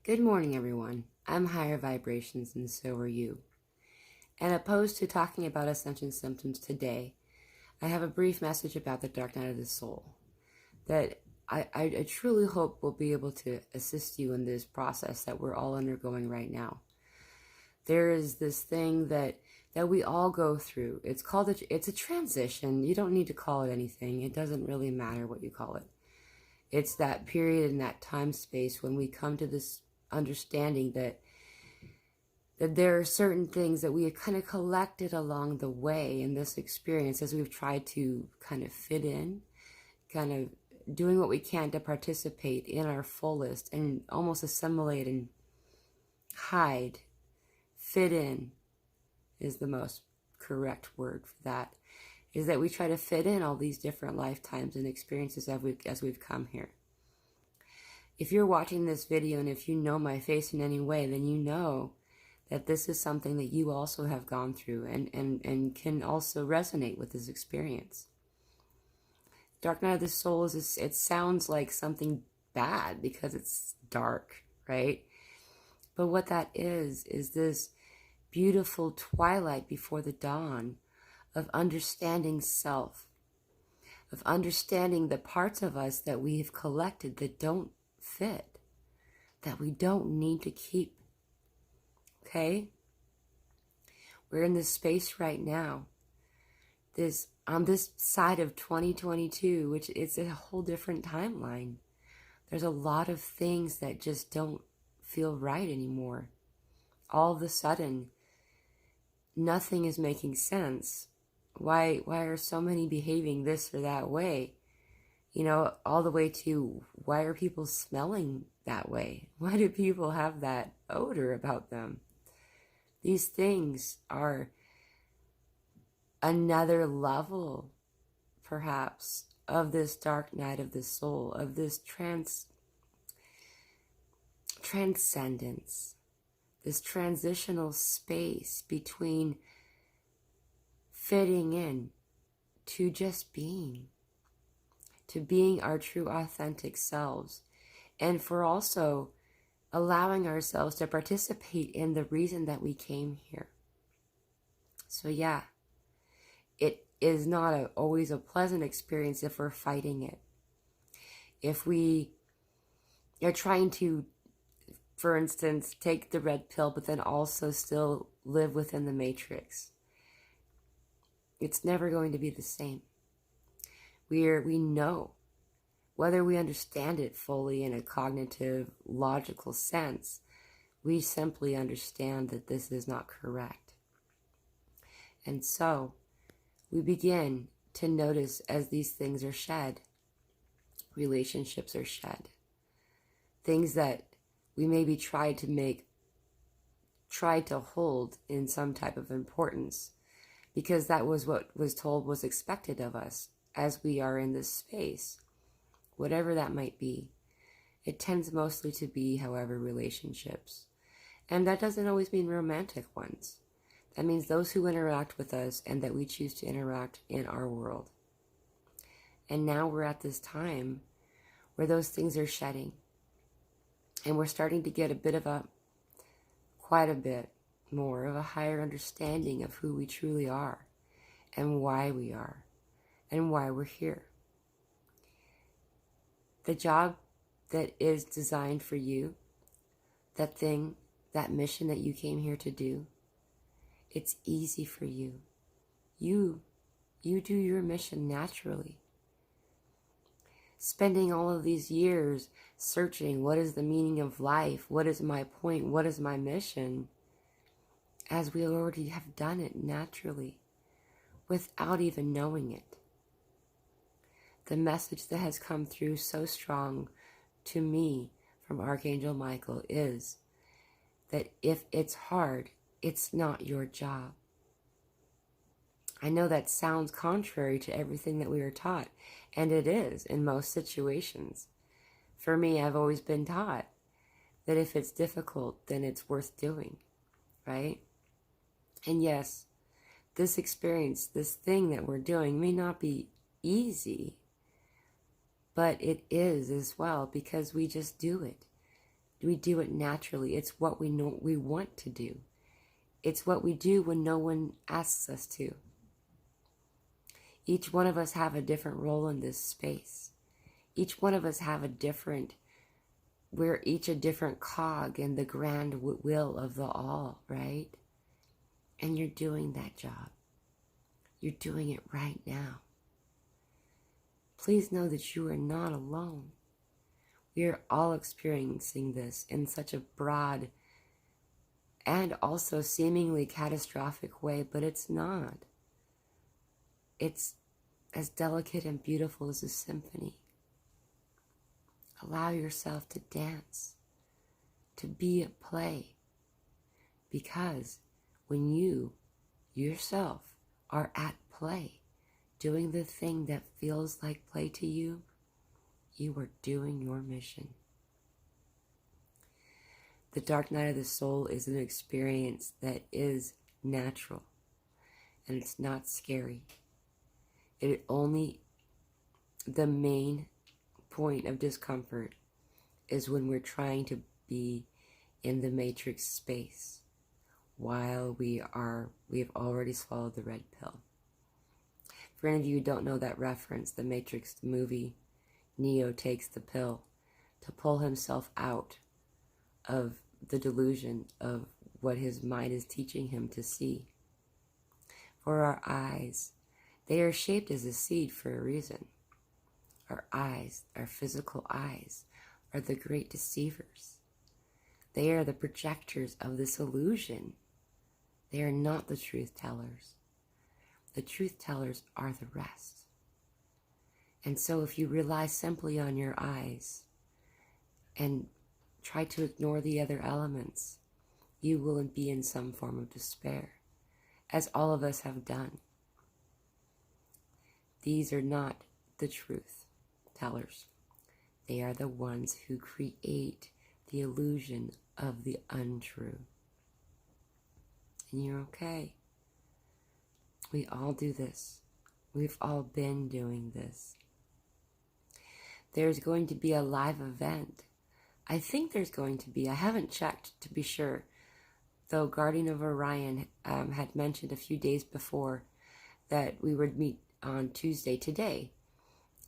Good morning, everyone. I'm higher vibrations, and so are you. And opposed to talking about ascension symptoms today, I have a brief message about the dark night of the soul that I truly hope will be able to assist you in this process that we're all undergoing right now. There is this thing that we all go through. It's a transition. You don't need to call it anything. It doesn't really matter what you call it. It's that period in that time space when we come to this understanding that there are certain things that we have kind of collected along the way in this experience as we've tried to kind of fit in, kind of doing what we can to participate in our fullest and almost assimilate and hide. Fit in is the most correct word for that, is that we try to fit in all these different lifetimes and experiences as we've come here. If you're watching this video and if you know my face in any way, then you know that this is something that you also have gone through and can also resonate with this experience. Dark Night of the Soul it sounds like something bad because it's dark, right? But what that is this beautiful twilight before the dawn of understanding self, of understanding the parts of us that we have collected that don't fit, that we don't need to keep. Okay? We're in this space right now, on this side of 2022, which is a whole different timeline. There's a lot of things that just don't feel right anymore. All of a sudden, nothing is making sense. Why are so many behaving this or that way? You know, all the way to why are people smelling that way? Why do people have that odor about them? These things are another level, perhaps, of this dark night of the soul, of this transcendence, this transitional space between fitting in to just being, to being our true authentic selves, and for also allowing ourselves to participate in the reason that we came here. So yeah, it is not always a pleasant experience if we're fighting it. If we are trying to, for instance, take the red pill, but then also still live within the matrix, it's never going to be the same. We know, whether we understand it fully in a cognitive, logical sense, we simply understand that this is not correct. And so, we begin to notice as these things are shed, relationships are shed, things that we maybe tried to hold in some type of importance, because that was what was told was expected of us as we are in this space, whatever that might be. It tends mostly to be, however, relationships. And that doesn't always mean romantic ones. That means those who interact with us and that we choose to interact in our world. And now we're at this time where those things are shedding. And we're starting to get quite a bit more of a higher understanding of who we truly are and why we are and why we're here. The job that is designed for you, that thing, that mission that you came here to do, it's easy for you. You do your mission naturally. Spending all of these years searching, what is the meaning of life? What is my point? What is my mission? As we already have done it naturally, without even knowing it. The message that has come through so strong to me from Archangel Michael is that if it's hard, it's not your job. I know that sounds contrary to everything that we are taught, and it is in most situations. For me, I've always been taught that if it's difficult, then it's worth doing, right? And yes, this experience, this thing that we're doing may not be easy, but it is as well because we just do it. We do it naturally. It's what we know we want to do. It's what we do when no one asks us to. Each one of us have a different role in this space. Each one of us have we're each a different cog in the grand wheel of the all, right? And you're doing that job. You're doing it right now. Please know that you are not alone. We are all experiencing this in such a broad and also seemingly catastrophic way, but it's not. It's as delicate and beautiful as a symphony. Allow yourself to dance, to be at play, because when you yourself are at play, doing the thing that feels like play to you, you are doing your mission. The dark night of the soul is an experience that is natural, and it's not scary. The main point of discomfort is when we're trying to be in the matrix space while we have already swallowed the red pill. For any of you who don't know that reference, the Matrix movie, Neo takes the pill to pull himself out of the delusion of what his mind is teaching him to see. For our eyes, they are shaped as a seed for a reason. Our eyes, our physical eyes, are the great deceivers. They are the projectors of this illusion. They are not the truth tellers. The truth tellers are the rest. And so if you rely simply on your eyes and try to ignore the other elements, you will be in some form of despair, as all of us have done. These are not the truth tellers. They are the ones who create the illusion of the untrue. And you're okay. We all do this. We've all been doing this. There's going to be a live event. I think there's going to be. I haven't checked to be sure. Though Guardian of Orion had mentioned a few days before that we would meet on Tuesday today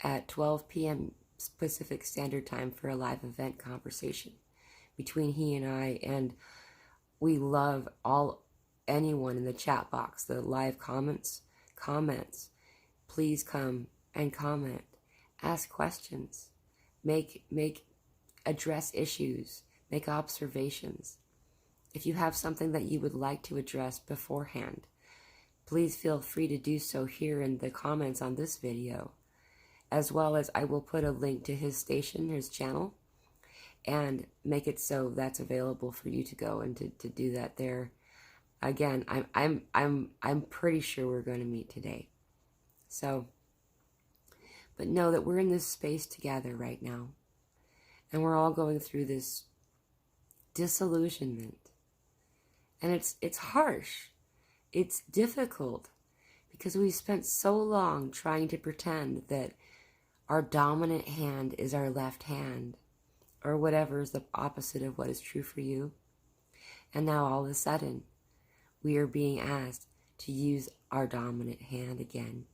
at 12 p.m. Pacific Standard Time for a live event conversation between he and I. And we love anyone in the chat box, the live comments. Please come and comment. Ask questions. Address issues. Make observations. If you have something that you would like to address beforehand, please feel free to do so here in the comments on this video, as well as I will put a link to his station, his channel, and make it so that's available for you to go and to do that there. Again, I'm pretty sure we're going to meet today. So, but know that we're in this space together right now, and we're all going through this disillusionment. And it's harsh. It's difficult because we spent so long trying to pretend that our dominant hand is our left hand, or whatever is the opposite of what is true for you. And now all of a sudden, we are being asked to use our dominant hand again.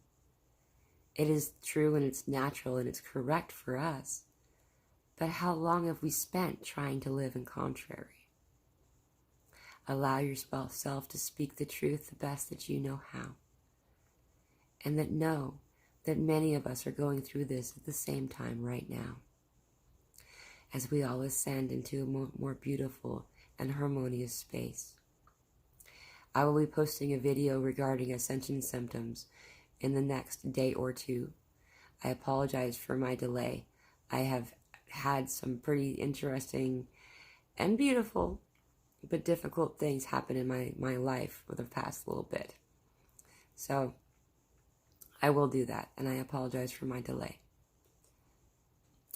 It is true and it's natural and it's correct for us. But how long have we spent trying to live in contrary? Allow yourself to speak the truth the best that you know how. And know that many of us are going through this at the same time right now, as we all ascend into a more beautiful and harmonious space. I will be posting a video regarding ascension symptoms in the next day or two. I apologize for my delay. I have had some pretty interesting and beautiful but difficult things happen in my life for the past little bit. So I will do that, and I apologize for my delay.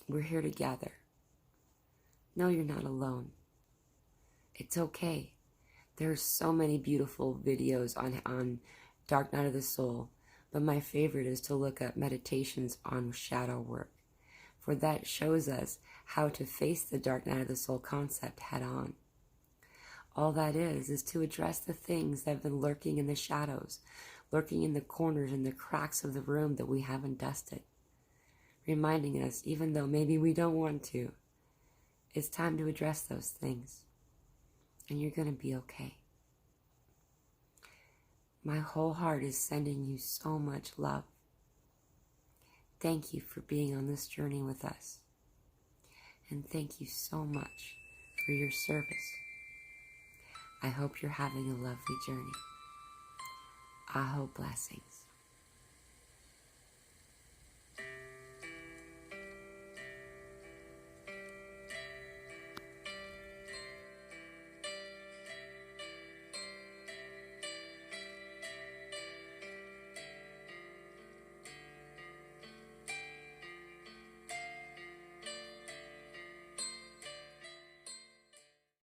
We're here together. No, you're not alone. It's okay. There's so many beautiful videos on Dark Night of the Soul, but my favorite is to look at meditations on shadow work for that shows us how to face the dark night of the soul concept head on. All that is to address the things that have been lurking in the shadows, lurking in the corners and the cracks of the room that we haven't dusted, reminding us, even though maybe we don't want to, it's time to address those things, and you're going to be okay. My whole heart is sending you so much love. Thank you for being on this journey with us, and thank you so much for your service. I hope you're having a lovely journey. I hope blessings.